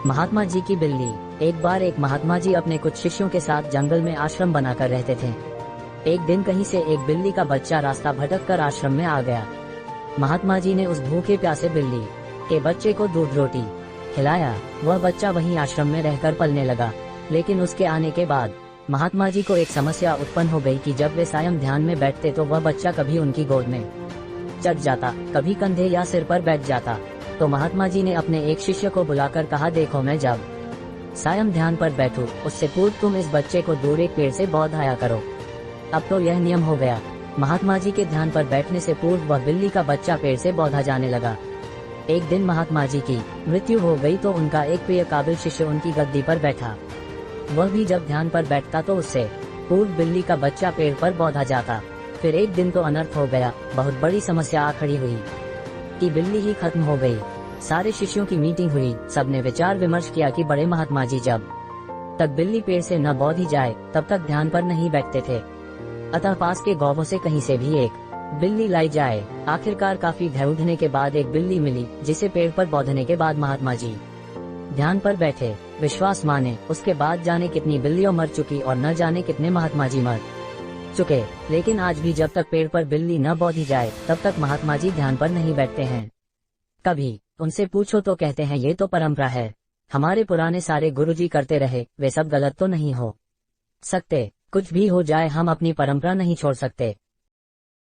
महात्मा जी की बिल्ली। एक बार एक महात्मा जी अपने कुछ शिष्यों के साथ जंगल में आश्रम बनाकर रहते थे। एक दिन कहीं से एक बिल्ली का बच्चा रास्ता भटक कर आश्रम में आ गया। महात्मा जी ने उस भूखे प्यासे बिल्ली के बच्चे को दूध रोटी खिलाया। वह बच्चा वहीं आश्रम में रहकर पलने लगा। लेकिन उसके आने के बाद महात्मा जी को एक समस्या उत्पन्न हो गई कि जब वे सायं ध्यान में बैठते तो वह बच्चा कभी उनकी गोद में चढ़ जाता, कभी कंधे या सिर पर बैठ जाता। तो महात्मा जी ने अपने एक शिष्य को बुलाकर कहा, देखो मैं जब सायं ध्यान पर बैठूं, उससे पूर्व तुम इस बच्चे को दूर एक पेड़ से बौधाया करो। अब तो यह नियम हो गया। महात्मा जी के ध्यान पर बैठने से पूर्व वह बिल्ली का बच्चा पेड़ से बौधा जाने लगा। एक दिन महात्मा जी की मृत्यु हो गई तो उनका एक प्रिय काबिल शिष्य उनकी गद्दी पर बैठा। वह भी जब ध्यान पर बैठता तो उससे पूर्व बिल्ली का बच्चा पेड़ पर बौधा जाता। फिर एक दिन तो अनर्थ हो गया। बहुत बड़ी समस्या आ खड़ी हुई कि बिल्ली ही खत्म हो गई। सारे शिष्यों की मीटिंग हुई। सबने विचार विमर्श किया कि बड़े महात्मा जी जब तक बिल्ली पेड़ से न बौधी जाए तब तक ध्यान पर नहीं बैठते थे। अतः पास के गांवों से कहीं से भी एक बिल्ली लाई जाए। आखिरकार काफी ढूंढने के बाद एक बिल्ली मिली, जिसे पेड़ पर बौधने के बाद महात्मा जी ध्यान पर बैठे। विश्वास माने, उसके बाद जाने कितनी बिल्लियां मर चुकी और न जाने कितने महात्मा जी मर चुके। लेकिन आज भी जब तक पेड़ पर बिल्ली न बौधी जाए तब तक महात्मा जी ध्यान पर नहीं बैठते हैं। कभी उनसे पूछो तो कहते हैं ये तो परंपरा है, हमारे पुराने सारे गुरुजी करते रहे, वे सब गलत तो नहीं हो सकते। कुछ भी हो जाए हम अपनी परंपरा नहीं छोड़ सकते।